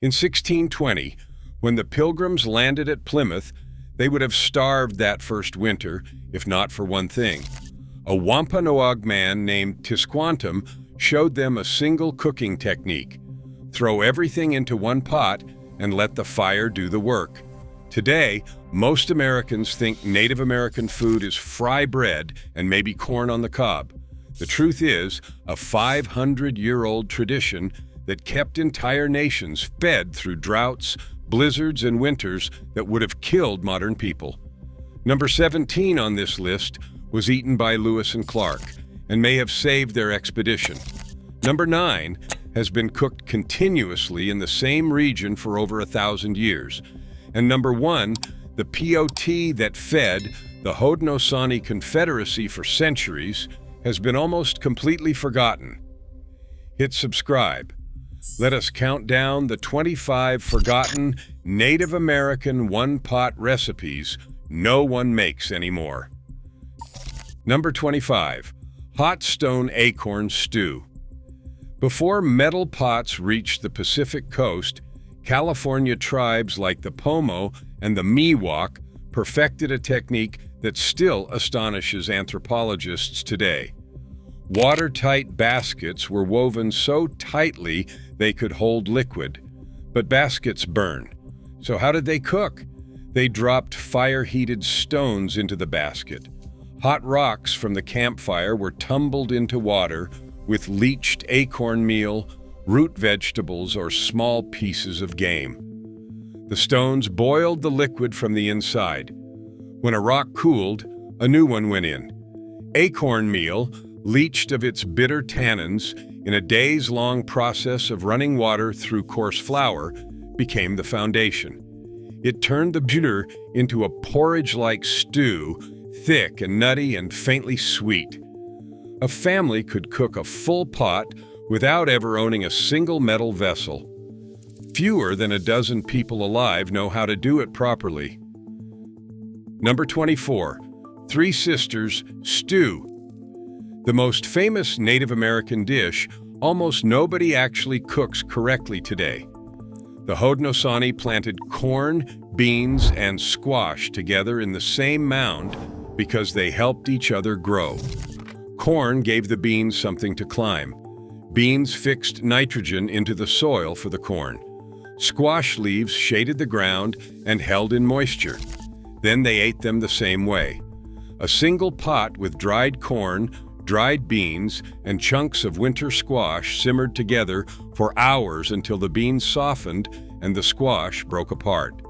In 1620, when the Pilgrims landed at Plymouth, they would have starved that first winter, if not for one thing. A Wampanoag man named Tisquantum showed them a single cooking technique. Throw everything into one pot and let the fire do the work. Today, most Americans think Native American food is fry bread and maybe corn on the cob. The truth is, a 500-year-old tradition that kept entire nations fed through droughts, blizzards, and winters that would have killed modern people. Number 17 on this list was eaten by Lewis and Clark and may have saved their expedition. Number 9 has been cooked continuously in the same region for over 1,000 years. And number 1, the POT that fed the Haudenosaunee Confederacy for centuries, has been almost completely forgotten. Hit subscribe. Let us count down the 25 forgotten Native American one-pot recipes no one makes anymore. Number 25, hot stone acorn stew. Before metal pots reached the Pacific coast, California tribes like the Pomo and the Miwok perfected a technique that still astonishes anthropologists today. Watertight baskets were woven so tightly they could hold liquid, but baskets burn. So how did they cook? They dropped fire-heated stones into the basket. Hot rocks from the campfire were tumbled into water with leached acorn meal, root vegetables, or small pieces of game. The stones boiled the liquid from the inside. When a rock cooled, a new one went in. Acorn meal, leached of its bitter tannins in a days-long process of running water through coarse flour, became the foundation. It turned the butter into a porridge-like stew, thick and nutty and faintly sweet. A family could cook a full pot without ever owning a single metal vessel. Fewer than a dozen people alive know how to do it properly. Number 24, Three Sisters Stew. The most famous Native American dish almost nobody actually cooks correctly today. The Haudenosaunee planted corn, beans, and squash together in the same mound because they helped each other grow. Corn gave the beans something to climb. Beans fixed nitrogen into the soil for the corn. Squash leaves shaded the ground and held in moisture. Then they ate them the same way. A single pot with dried corn, dried beans, and chunks of winter squash simmered together for hours until the beans softened and the squash broke apart.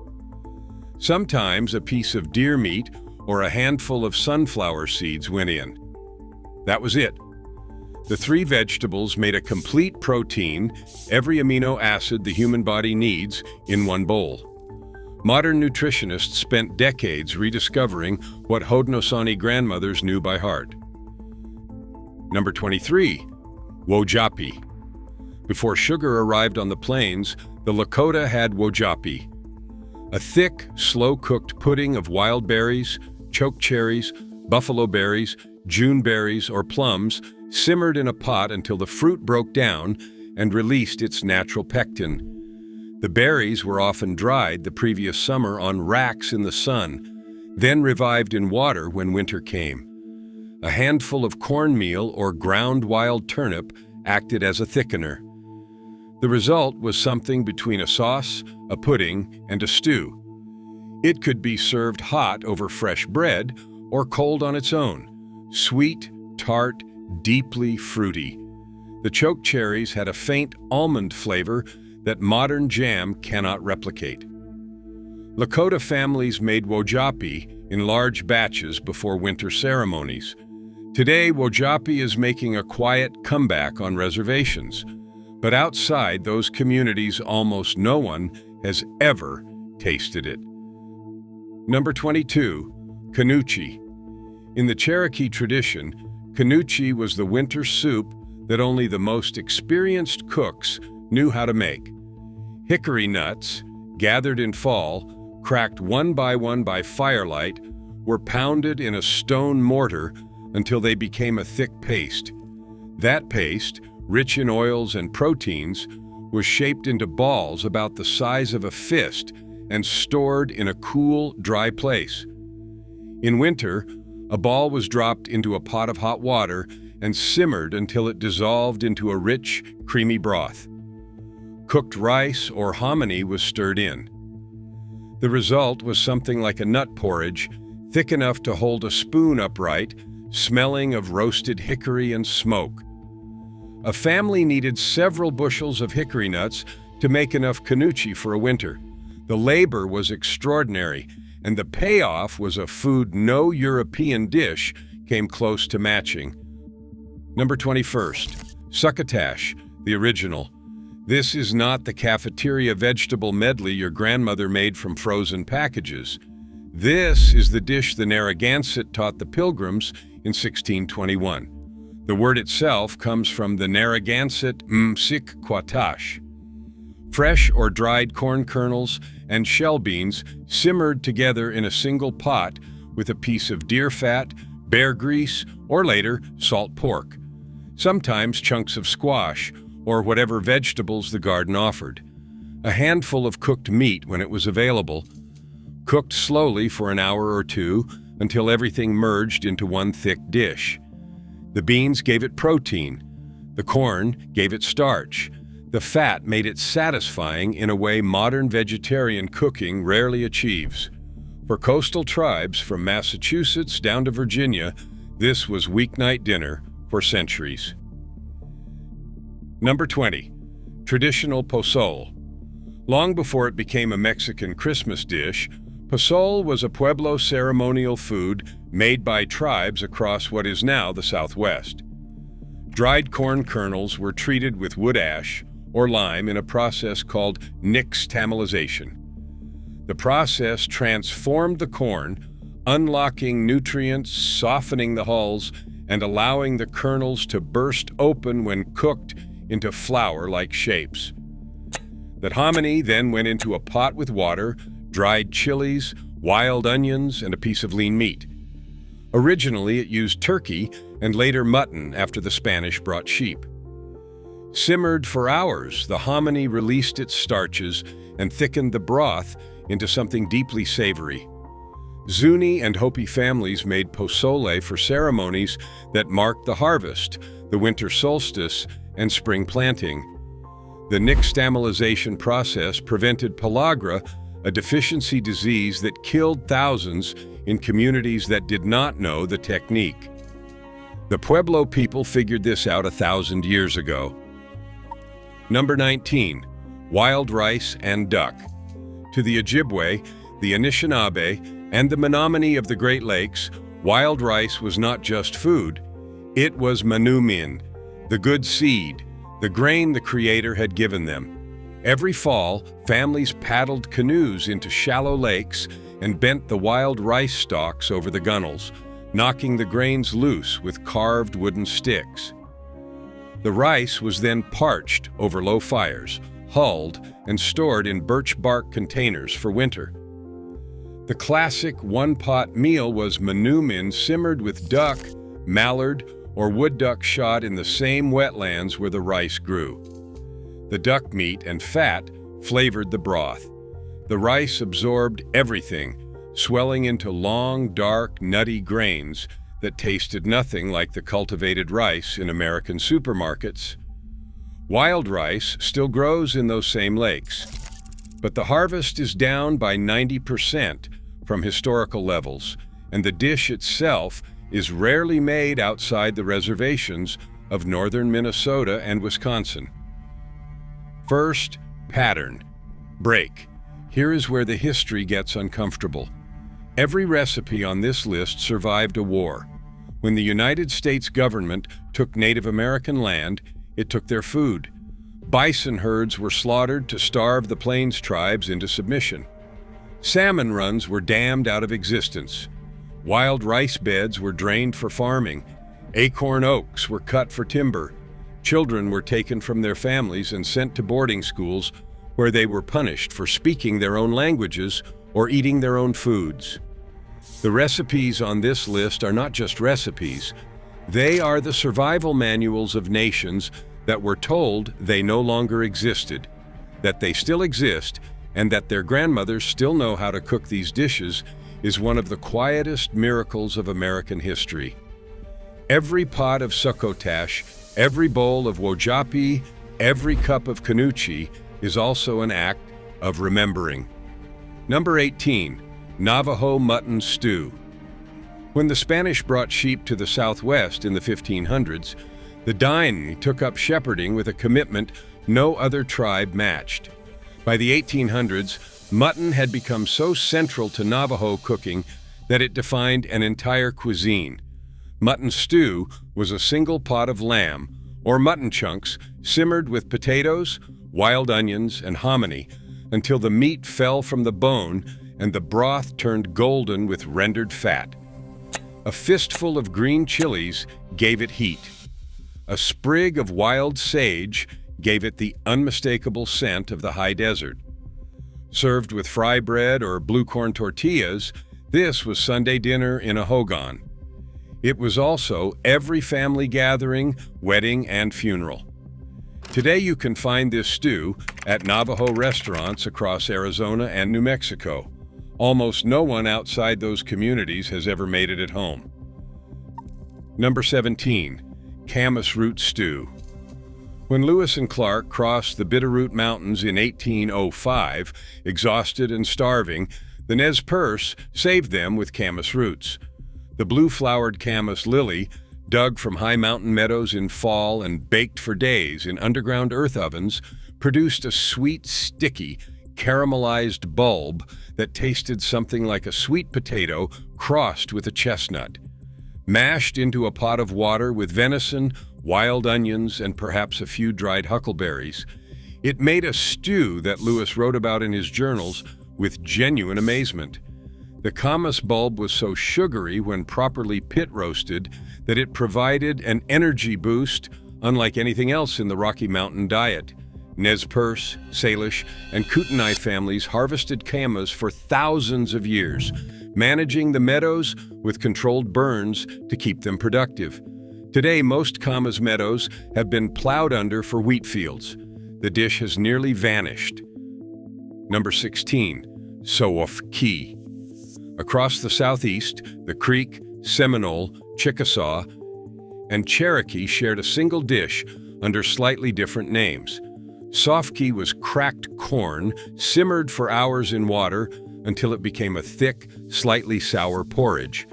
Sometimes a piece of deer meat or a handful of sunflower seeds went in. That was it. The three vegetables made a complete protein, every amino acid the human body needs, in one bowl. Modern nutritionists spent decades rediscovering what Haudenosaunee grandmothers knew by heart. Number 23, Wojapi. Before sugar arrived on the plains, the Lakota had wojapi, a thick, slow-cooked pudding of wild berries, choke cherries, buffalo berries, June berries, or plums, simmered in a pot until the fruit broke down and released its natural pectin. The berries were often dried the previous summer on racks in the sun, then revived in water when winter came. A handful of cornmeal or ground wild turnip acted as a thickener. The result was something between a sauce, a pudding, and a stew. It could be served hot over fresh bread or cold on its own. Sweet, tart, deeply fruity. The choke cherries had a faint almond flavor that modern jam cannot replicate. Lakota families made wojapi in large batches before winter ceremonies. Today, wojapi is making a quiet comeback on reservations, but outside those communities, almost no one has ever tasted it. Number 22, Canuchi. In the Cherokee tradition, canuchi was the winter soup that only the most experienced cooks knew how to make. Hickory nuts, gathered in fall, cracked one by firelight, were pounded in a stone mortar until they became a thick paste. That paste, rich in oils and proteins, was shaped into balls about the size of a fist and stored in a cool, dry place. In winter, a ball was dropped into a pot of hot water and simmered until it dissolved into a rich, creamy broth. Cooked rice or hominy was stirred in. The result was something like a nut porridge, thick enough to hold a spoon upright, smelling of roasted hickory and smoke. A family needed several bushels of hickory nuts to make enough canucci for a winter. The labor was extraordinary, and the payoff was a food no European dish came close to matching. Number 21st, succotash, the original. This is not the cafeteria vegetable medley your grandmother made from frozen packages. This is the dish the Narragansett taught the Pilgrims in 1621. The word itself comes from the Narragansett mtiquatash. Fresh or dried corn kernels and shell beans simmered together in a single pot with a piece of deer fat, bear grease, or later, salt pork. Sometimes chunks of squash, or whatever vegetables the garden offered. A handful of cooked meat when it was available, cooked slowly for an hour or two until everything merged into one thick dish. The beans gave it protein. The corn gave it starch. The fat made it satisfying in a way modern vegetarian cooking rarely achieves. For coastal tribes from Massachusetts down to Virginia, this was weeknight dinner for centuries. Number 20, traditional pozole. Long before it became a Mexican Christmas dish, pozole was a Pueblo ceremonial food made by tribes across what is now the Southwest. Dried corn kernels were treated with wood ash or lime in a process called nixtamalization. The process transformed the corn, unlocking nutrients, softening the hulls, and allowing the kernels to burst open when cooked into flour-like shapes. That hominy then went into a pot with water, dried chilies, wild onions, and a piece of lean meat. Originally, it used turkey and later mutton after the Spanish brought sheep. Simmered for hours, the hominy released its starches and thickened the broth into something deeply savory. Zuni and Hopi families made pozole for ceremonies that marked the harvest, the winter solstice, and spring planting. The nixtamalization process prevented pellagra, a deficiency disease that killed thousands in communities that did not know the technique. The Pueblo people figured this out 1,000 years ago. Number 19, wild rice and duck. To the Ojibwe, the Anishinaabe, and the Menominee of the Great Lakes, wild rice was not just food. It was manumin, the good seed, the grain the Creator had given them. Every fall, families paddled canoes into shallow lakes and bent the wild rice stalks over the gunnels, knocking the grains loose with carved wooden sticks. The rice was then parched over low fires, hulled, and stored in birch bark containers for winter. The classic one-pot meal was manumin simmered with duck, mallard, or wood duck shot in the same wetlands where the rice grew. The duck meat and fat flavored the broth. The rice absorbed everything, swelling into long, dark, nutty grains that tasted nothing like the cultivated rice in American supermarkets. Wild rice still grows in those same lakes, but the harvest is down by 90% from historical levels, and the dish itself is rarely made outside the reservations of northern Minnesota and Wisconsin. First, pattern. Break. Here is where the history gets uncomfortable. Every recipe on this list survived a war. When the United States government took Native American land, it took their food. Bison herds were slaughtered to starve the Plains tribes into submission. Salmon runs were dammed out of existence. Wild rice beds were drained for farming. Acorn oaks were cut for timber. Children were taken from their families and sent to boarding schools where they were punished for speaking their own languages or eating their own foods. The recipes on this list are not just recipes. They are the survival manuals of nations that were told they no longer existed. that they still exist and that their grandmothers still know how to cook these dishes is one of the quietest miracles of American history. Every pot of succotash, every bowl of wojapi, every cup of kanuchi is also an act of remembering. Number 18. Navajo Mutton Stew. When the Spanish brought sheep to the Southwest in the 1500s, the Daini took up shepherding with a commitment no other tribe matched. By the 1800s, mutton had become so central to Navajo cooking that it defined an entire cuisine. Mutton stew was a single pot of lamb, or mutton chunks, simmered with potatoes, wild onions, and hominy until the meat fell from the bone and the broth turned golden with rendered fat. A fistful of green chilies gave it heat. A sprig of wild sage gave it the unmistakable scent of the high desert. Served with fry bread or blue corn tortillas, this was Sunday dinner in a hogan. It was also every family gathering, wedding, and funeral. Today you can find this stew at Navajo restaurants across Arizona and New Mexico. Almost no one outside those communities has ever made it at home. Number 17. Camas root stew. When Lewis and Clark crossed the Bitterroot Mountains in 1805, exhausted and starving, the Nez Perce saved them with camas roots. The blue-flowered camas lily, dug from high mountain meadows in fall and baked for days in underground earth ovens, produced a sweet, sticky, caramelized bulb that tasted something like a sweet potato crossed with a chestnut. Mashed into a pot of water with venison, wild onions, and perhaps a few dried huckleberries, it made a stew that Lewis wrote about in his journals with genuine amazement. The camas bulb was so sugary when properly pit roasted that it provided an energy boost unlike anything else in the Rocky Mountain diet. Nez Perce, Salish, and Kootenai families harvested camas for thousands of years, managing the meadows with controlled burns to keep them productive. Today, most camas meadows have been plowed under for wheat fields. The dish has nearly vanished. Number 16. Soofki. Across the southeast, the Creek, Seminole, Chickasaw, and Cherokee shared a single dish under slightly different names. Soofki was cracked corn, simmered for hours in water until it became a thick, slightly sour porridge.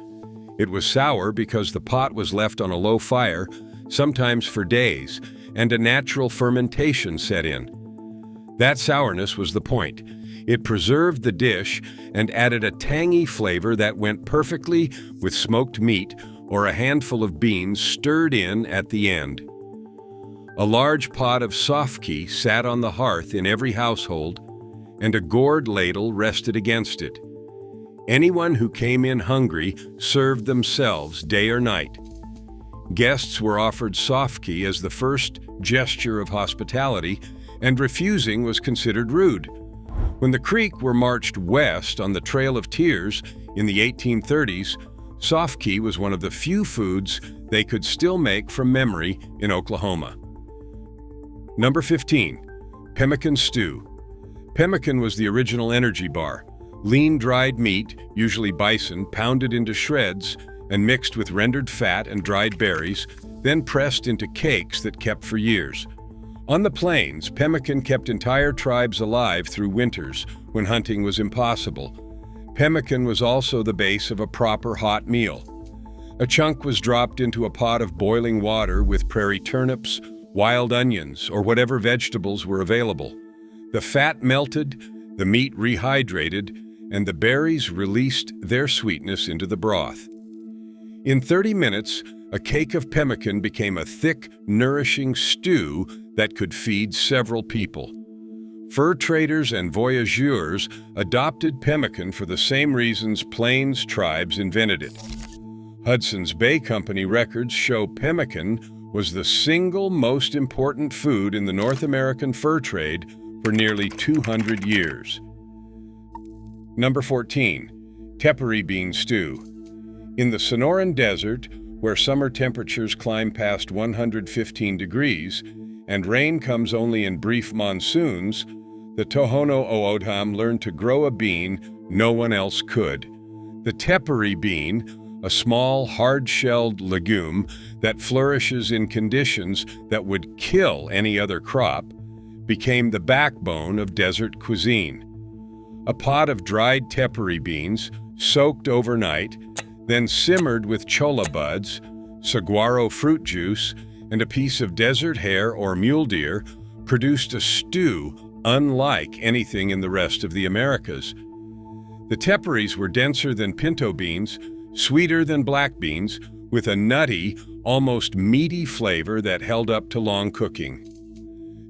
It was sour because the pot was left on a low fire, sometimes for days, and a natural fermentation set in. That sourness was the point. It preserved the dish and added a tangy flavor that went perfectly with smoked meat or a handful of beans stirred in at the end. A large pot of soofki sat on the hearth in every household, and a gourd ladle rested against it. Anyone who came in hungry served themselves day or night. Guests were offered soofki as the first gesture of hospitality, and refusing was considered rude. When the Creek were marched west on the Trail of Tears in the 1830s, soofki was one of the few foods they could still make from memory in Oklahoma. Number 15. Pemmican stew. Pemmican was the original energy bar. Lean dried meat, usually bison, pounded into shreds and mixed with rendered fat and dried berries, then pressed into cakes that kept for years. On the plains, pemmican kept entire tribes alive through winters when hunting was impossible. Pemmican was also the base of a proper hot meal. A chunk was dropped into a pot of boiling water with prairie turnips, wild onions, or whatever vegetables were available. The fat melted, the meat rehydrated, and the berries released their sweetness into the broth. In 30 minutes, a cake of pemmican became a thick, nourishing stew that could feed several people. Fur traders and voyageurs adopted pemmican for the same reasons Plains tribes invented it. Hudson's Bay Company records show pemmican was the single most important food in the North American fur trade for nearly 200 years. Number 14. Tepary bean stew. In the Sonoran Desert, where summer temperatures climb past 115 degrees and rain comes only in brief monsoons, the Tohono O'odham learned to grow a bean no one else could. The tepary bean, a small, hard-shelled legume that flourishes in conditions that would kill any other crop, became the backbone of desert cuisine. A pot of dried tepary beans, soaked overnight, then simmered with cholla buds, saguaro fruit juice, and a piece of desert hare or mule deer, produced a stew unlike anything in the rest of the Americas. The teparies were denser than pinto beans, sweeter than black beans, with a nutty, almost meaty flavor that held up to long cooking.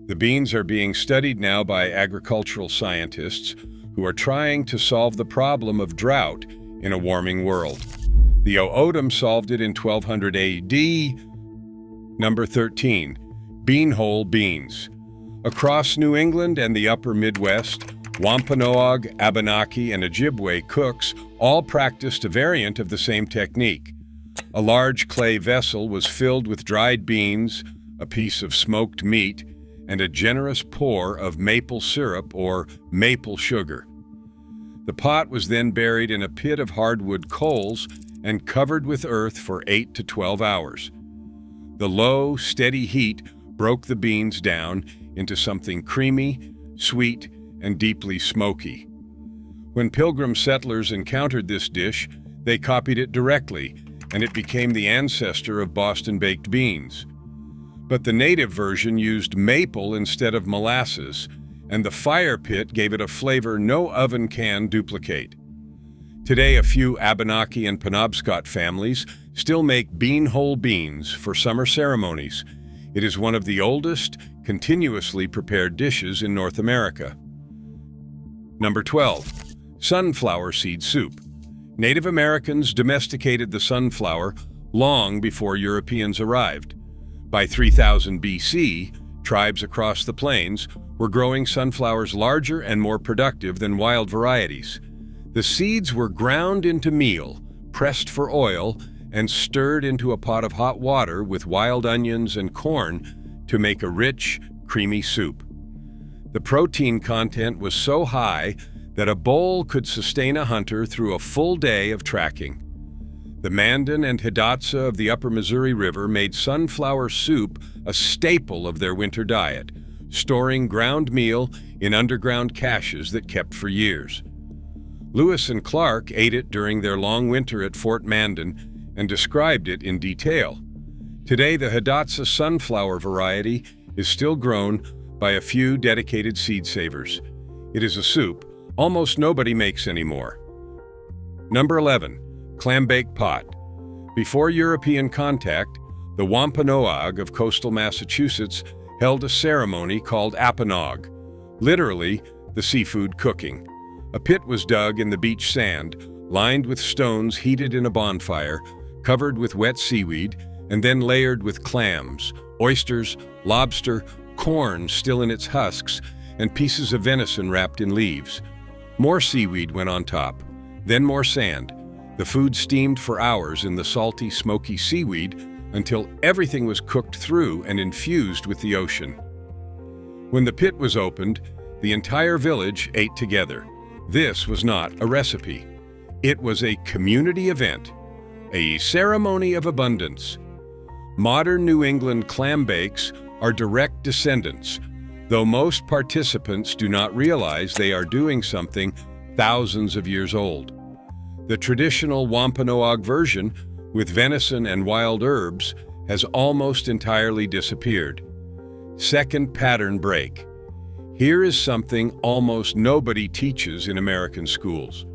The beans are being studied now by agricultural scientists who are trying to solve the problem of drought in a warming world. The O'odham solved it in 1200 AD. Number 13, beanhole beans. Across New England and the upper Midwest, Wampanoag, Abenaki, and Ojibwe cooks all practiced a variant of the same technique. A large clay vessel was filled with dried beans, a piece of smoked meat, and a generous pour of maple syrup or maple sugar. The pot was then buried in a pit of hardwood coals and covered with earth for 8 to 12 hours. The low, steady heat broke the beans down into something creamy, sweet, and deeply smoky. When Pilgrim settlers encountered this dish, they copied it directly, and it became the ancestor of Boston baked beans. But the native version used maple instead of molasses, and the fire pit gave it a flavor no oven can duplicate. Today, a few Abenaki and Penobscot families still make beanhole beans for summer ceremonies. It is one of the oldest, continuously prepared dishes in North America. Number 12, sunflower seed soup. Native Americans domesticated the sunflower long before Europeans arrived. By 3000 BC, tribes across the plains were growing sunflowers larger and more productive than wild varieties. The seeds were ground into meal, pressed for oil, and stirred into a pot of hot water with wild onions and corn to make a rich, creamy soup. The protein content was so high that a bowl could sustain a hunter through a full day of tracking. The Mandan and Hidatsa of the upper Missouri River made sunflower soup a staple of their winter diet, storing ground meal in underground caches that kept for years. Lewis and Clark ate it during their long winter at Fort Mandan and described it in detail. Today, the Hidatsa sunflower variety is still grown by a few dedicated seed savers. It is a soup almost nobody makes anymore. Number 11, clambake pot. Before European contact, the Wampanoag of coastal Massachusetts held a ceremony called apponog, literally the seafood cooking. A pit was dug in the beach sand, lined with stones heated in a bonfire, covered with wet seaweed, and then layered with clams, oysters, lobster, corn still in its husks, and pieces of venison wrapped in leaves. More seaweed went on top, then more sand. The food steamed for hours in the salty, smoky seaweed until everything was cooked through and infused with the ocean. When the pit was opened, the entire village ate together. This was not a recipe. It was a community event, a ceremony of abundance. Modern New England clam bakes are direct descendants, though most participants do not realize they are doing something thousands of years old. The traditional Wampanoag version, with venison and wild herbs, has almost entirely disappeared. Second pattern break. Here is something almost nobody teaches in American schools.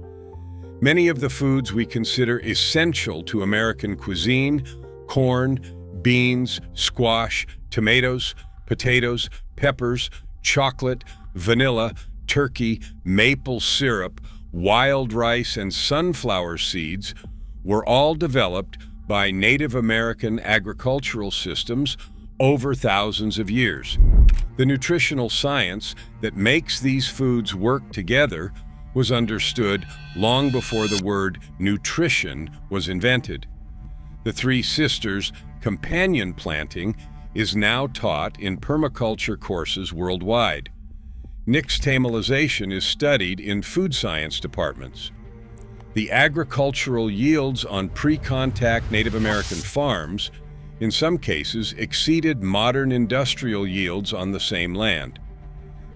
Many of the foods we consider essential to American cuisine, corn, beans, squash, tomatoes, potatoes, peppers, chocolate, vanilla, turkey, maple syrup, wild rice, and sunflower seeds were all developed by Native American agricultural systems over thousands of years. The nutritional science that makes these foods work together was understood long before the word nutrition was invented. The Three Sisters companion planting is now taught in permaculture courses worldwide. Nixtamalization is studied in food science departments. The agricultural yields on pre-contact Native American farms, in some cases, exceeded modern industrial yields on the same land.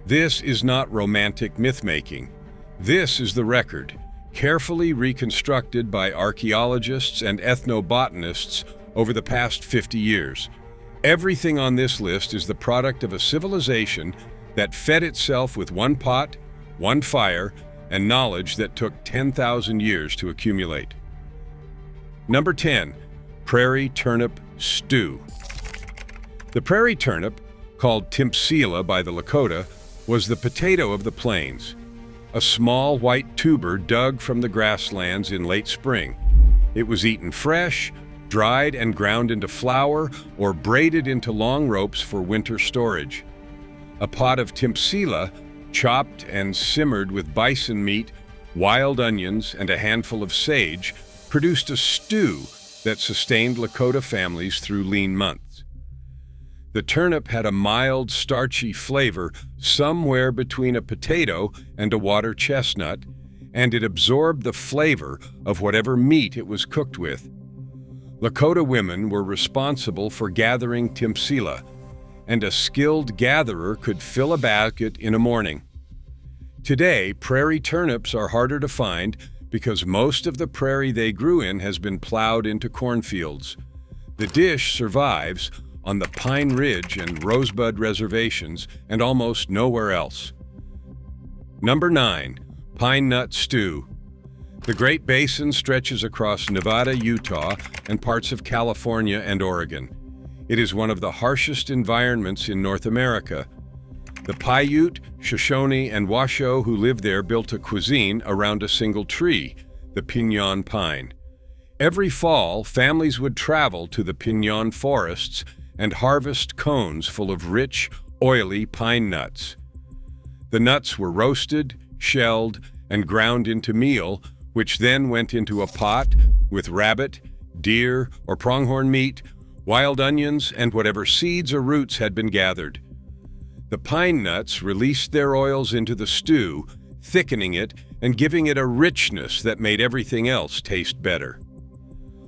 This is not romantic myth-making. This is the record, carefully reconstructed by archaeologists and ethnobotanists over the past 50 years. Everything on this list is the product of a civilization that fed itself with one pot, one fire, and knowledge that took 10,000 years to accumulate. Number 10. Prairie turnip stew. The prairie turnip, called timpsila by the Lakota, was the potato of the plains, a small white tuber dug from the grasslands in late spring. It was eaten fresh, dried and ground into flour, or braided into long ropes for winter storage. A pot of timpsila, chopped and simmered with bison meat, wild onions, and a handful of sage, produced a stew that sustained Lakota families through lean months. The turnip had a mild, starchy flavor somewhere between a potato and a water chestnut, and it absorbed the flavor of whatever meat it was cooked with. Lakota women were responsible for gathering timpsila, and a skilled gatherer could fill a basket in a morning. Today, prairie turnips are harder to find because most of the prairie they grew in has been plowed into cornfields. The dish survives on the Pine Ridge and Rosebud reservations and almost nowhere else. Number 9. Pine nut stew. The Great Basin stretches across Nevada, Utah, and parts of California and Oregon. It is one of the harshest environments in North America. The Paiute, Shoshone, and Washoe who lived there built a cuisine around a single tree, the pinon pine. Every fall, families would travel to the pinon forests and harvest cones full of rich, oily pine nuts. The nuts were roasted, shelled, and ground into meal, which then went into a pot with rabbit, deer, or pronghorn meat, wild onions, and whatever seeds or roots had been gathered. The pine nuts released their oils into the stew, thickening it and giving it a richness that made everything else taste better.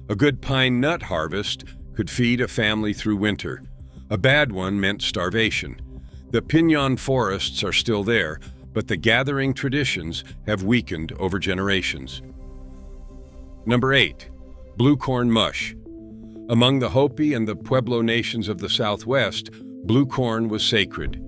A good pine nut harvest could feed a family through winter. A bad one meant starvation. The pinon forests are still there, but the gathering traditions have weakened over generations. Number 8. Blue corn mush. Among the Hopi and the Pueblo nations of the Southwest, blue corn was sacred.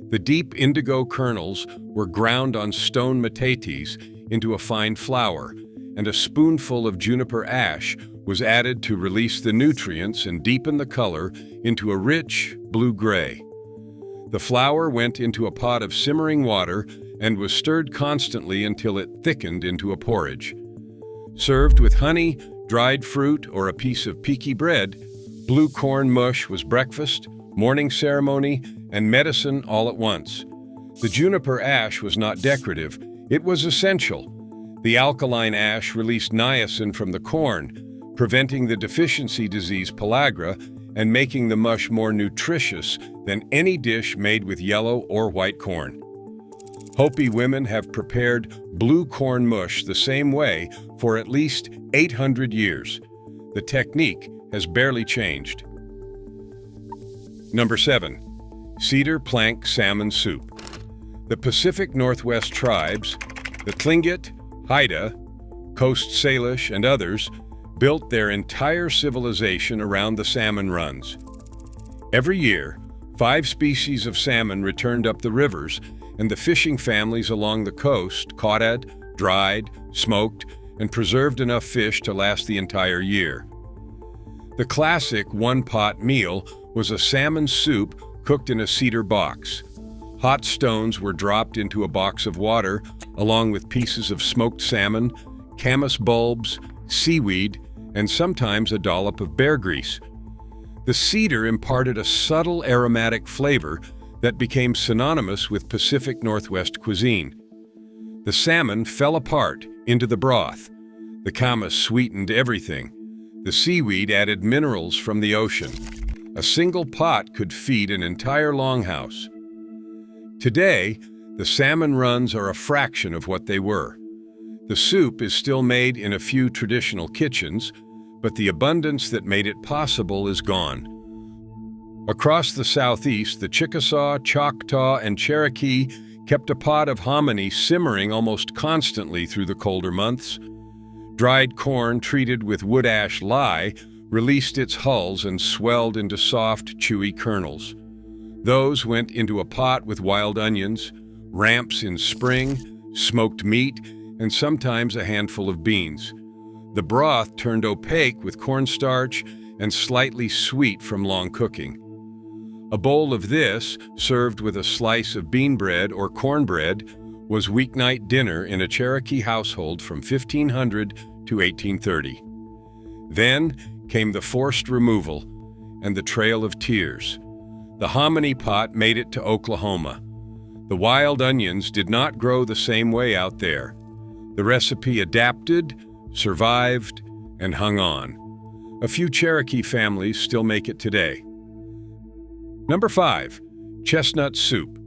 The deep indigo kernels were ground on stone metetes into a fine flour, and a spoonful of juniper ash was added to release the nutrients and deepen the color into a rich blue-gray. The flour went into a pot of simmering water and was stirred constantly until it thickened into a porridge. Served with honey, dried fruit, or a piece of peaky bread, blue corn mush was breakfast, morning ceremony, and medicine all at once. The juniper ash was not decorative, it was essential. The alkaline ash released niacin from the corn, preventing the deficiency disease pellagra and making the mush more nutritious than any dish made with yellow or white corn. Hopi women have prepared blue corn mush the same way for at least 800 years. The technique has barely changed. Number 7. Cedar plank salmon soup. The Pacific Northwest tribes, the Tlingit, Haida, Coast Salish, and others, built their entire civilization around the salmon runs. Every year, 5 species of salmon returned up the rivers, and the fishing families along the coast caught it, dried, smoked, and preserved enough fish to last the entire year. The classic one-pot meal was a salmon soup cooked in a cedar box. Hot stones were dropped into a box of water, along with pieces of smoked salmon, camas bulbs, seaweed, and sometimes a dollop of bear grease. The cedar imparted a subtle aromatic flavor that became synonymous with Pacific Northwest cuisine. The salmon fell apart into the broth. The camas sweetened everything. The seaweed added minerals from the ocean. A single pot could feed an entire longhouse. Today, The salmon runs are a fraction of what they were. The soup is still made in a few traditional kitchens, but the abundance that made it possible is gone. Across the southeast, the Chickasaw, Choctaw, and Cherokee kept a pot of hominy simmering almost constantly through the colder months. Dried corn treated with wood ash lye released its hulls and swelled into soft, chewy kernels. Those went into a pot with wild onions, ramps in spring, smoked meat, and sometimes a handful of beans. The broth turned opaque with cornstarch and slightly sweet from long cooking. A bowl of this, served with a slice of bean bread or cornbread, was weeknight dinner in a Cherokee household from 1500 to 1830. Then came the forced removal and the Trail of Tears. The hominy pot made it to Oklahoma. The wild onions did not grow the same way out there. The recipe adapted, survived, and hung on. A few Cherokee families still make it today. Number 5. Chestnut soup.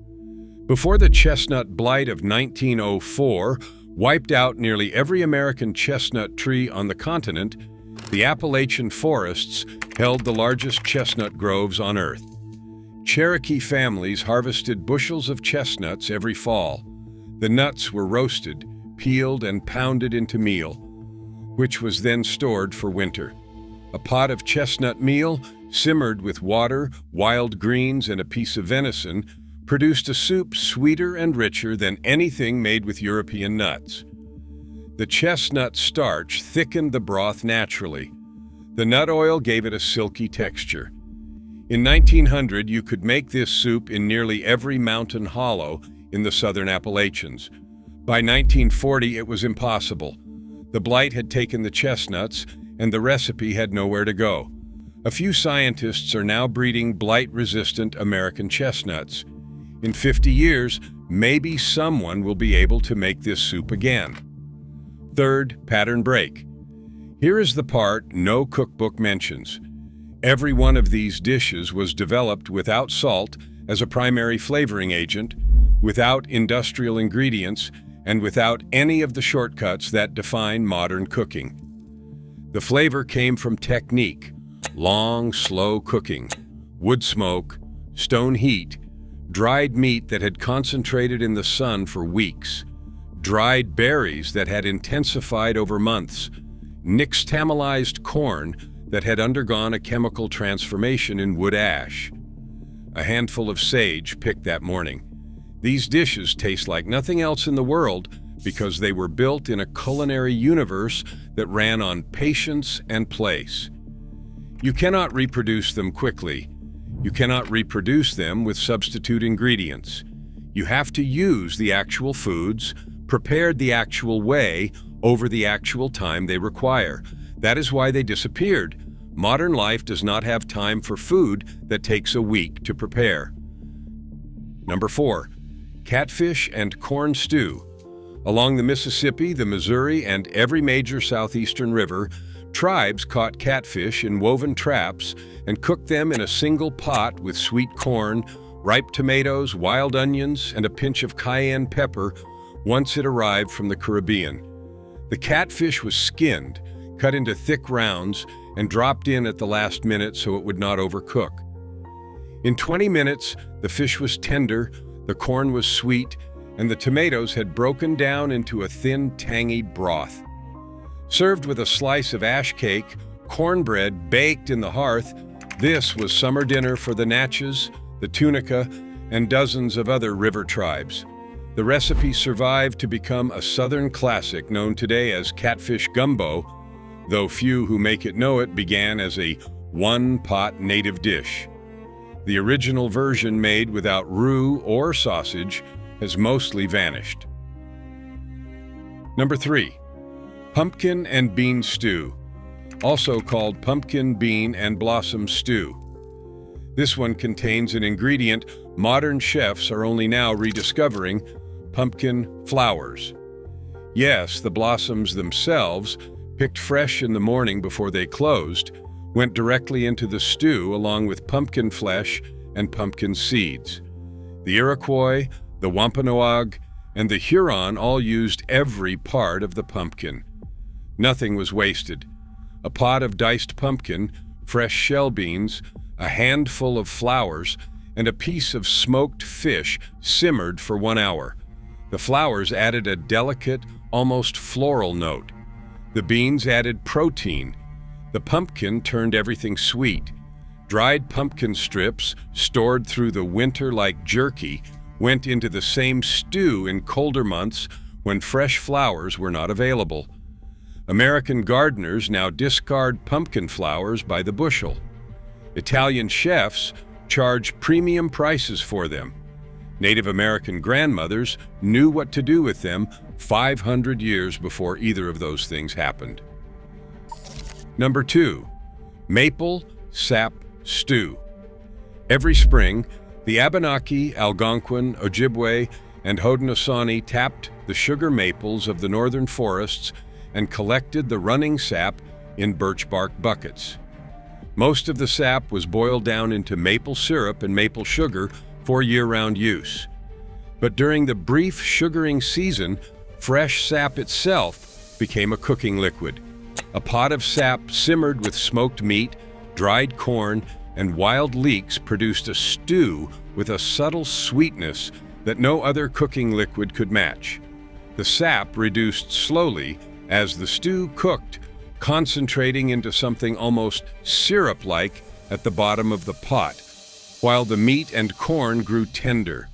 Before the chestnut blight of 1904 wiped out nearly every American chestnut tree on the continent, the Appalachian forests held the largest chestnut groves on Earth. Cherokee families harvested bushels of chestnuts every fall. The nuts were roasted, peeled, and pounded into meal, which was then stored for winter. A pot of chestnut meal, simmered with water, wild greens, and a piece of venison, produced a soup sweeter and richer than anything made with European nuts. The chestnut starch thickened the broth naturally. The nut oil gave it a silky texture. In 1900, you could make this soup in nearly every mountain hollow in the southern Appalachians. By 1940, it was impossible. The blight had taken the chestnuts, and the recipe had nowhere to go. A few scientists are now breeding blight-resistant American chestnuts. In 50 years, maybe someone will be able to make this soup again. Third, pattern break. Here is the part no cookbook mentions. Every one of these dishes was developed without salt as a primary flavoring agent, without industrial ingredients, and without any of the shortcuts that define modern cooking. The flavor came from technique, long, slow cooking, wood smoke, stone heat, dried meat that had concentrated in the sun for weeks, dried berries that had intensified over months, nixtamalized corn that had undergone a chemical transformation in wood ash. A handful of sage picked that morning. These dishes taste like nothing else in the world because they were built in a culinary universe that ran on patience and place. You cannot reproduce them quickly. You cannot reproduce them with substitute ingredients. You have to use the actual foods, prepared the actual way, over the actual time they require. That is why they disappeared. Modern life does not have time for food that takes a week to prepare. Number 4. Catfish and corn stew. Along the Mississippi, the Missouri, and every major southeastern river, tribes caught catfish in woven traps and cooked them in a single pot with sweet corn, ripe tomatoes, wild onions, and a pinch of cayenne pepper once it arrived from the Caribbean. The catfish was skinned, cut into thick rounds, and dropped in at the last minute so it would not overcook. In 20 minutes, the fish was tender, the corn was sweet, and the tomatoes had broken down into a thin, tangy broth. Served with a slice of ash cake, cornbread baked in the hearth, this was summer dinner for the Natchez, the Tunica, and dozens of other river tribes. The recipe survived to become a southern classic known today as catfish gumbo, though few who make it know it began as a one-pot native dish. The original version made without roux or sausage has mostly vanished. Number 3. Pumpkin and bean stew, also called pumpkin, bean, and blossom stew. This one contains an ingredient modern chefs are only now rediscovering: pumpkin flowers. Yes, the blossoms themselves, picked fresh in the morning before they closed, went directly into the stew along with pumpkin flesh and pumpkin seeds. The Iroquois, the Wampanoag, and the Huron all used every part of the pumpkin. Nothing was wasted. A pot of diced pumpkin, fresh shell beans, a handful of flowers, and a piece of smoked fish simmered for 1 hour. The flowers added a delicate, almost floral note. The beans added protein. The pumpkin turned everything sweet. Dried pumpkin strips, stored through the winter like jerky, went into the same stew in colder months when fresh flowers were not available. American gardeners now discard pumpkin flowers by the bushel. Italian chefs charge premium prices for them. Native American grandmothers knew what to do with them 500 years before either of those things happened. Number 2, maple sap stew. Every spring, the Abenaki, Algonquin, Ojibwe, and Haudenosaunee tapped the sugar maples of the northern forests and collected the running sap in birch bark buckets. Most of the sap was boiled down into maple syrup and maple sugar for year-round use. But during the brief sugaring season, fresh sap itself became a cooking liquid. A pot of sap simmered with smoked meat, dried corn, and wild leeks produced a stew with a subtle sweetness that no other cooking liquid could match. The sap reduced slowly as the stew cooked, concentrating into something almost syrup-like at the bottom of the pot, while the meat and corn grew tender.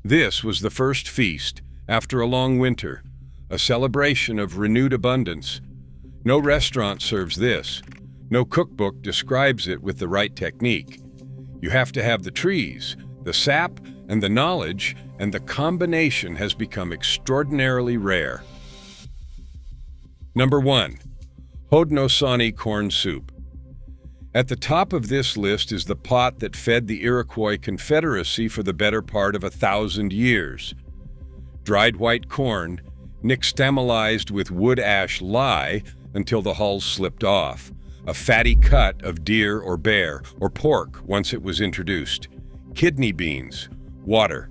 This was the first feast after a long winter, a celebration of renewed abundance. No restaurant serves this. No cookbook describes it with the right technique. You have to have the trees, the sap, and the knowledge, and the combination has become extraordinarily rare. Number 1, Haudenosaunee corn soup. At the top of this list is the pot that fed the Iroquois Confederacy for the better part of 1,000 years. Dried white corn, nixtamalized with wood ash lye until the hulls slipped off. A fatty cut of deer or bear or pork once it was introduced. Kidney beans, water.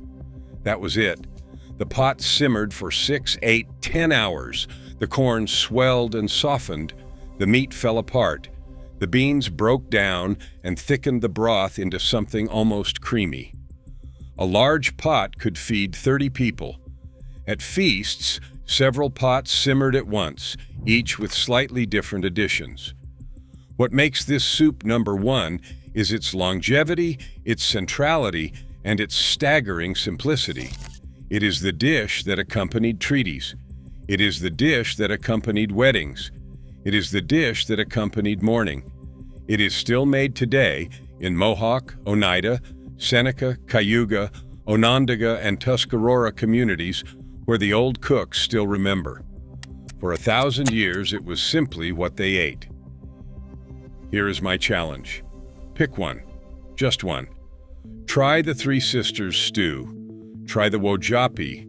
That was it. The pot simmered for 6, 8, 10 hours. The corn swelled and softened. The meat fell apart. The beans broke down and thickened the broth into something almost creamy. A large pot could feed 30 people. At feasts, several pots simmered at once, each with slightly different additions. What makes this soup number 1 is its longevity, its centrality, and its staggering simplicity. It is the dish that accompanied treaties. It is the dish that accompanied weddings. It is the dish that accompanied mourning. It is still made today in Mohawk, Oneida, Seneca, Cayuga, Onondaga, and Tuscarora communities where the old cooks still remember. For 1,000 years, it was simply what they ate. Here is my challenge. Pick one, just one. Try the Three Sisters stew. Try the wojapi.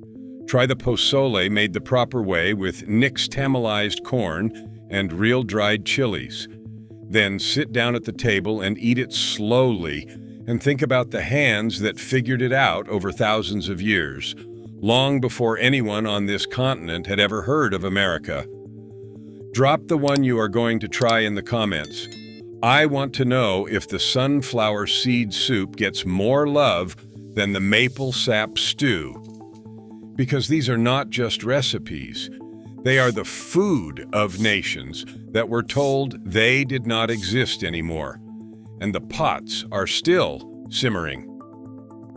Try the posole made the proper way with nixtamalized corn and real dried chilies. Then sit down at the table and eat it slowly and think about the hands that figured it out over thousands of years, long before anyone on this continent had ever heard of America. Drop the one you are going to try in the comments. I want to know if the sunflower seed soup gets more love than the maple sap stew. Because these are not just recipes. They are the food of nations that were told they did not exist anymore. And the pots are still simmering.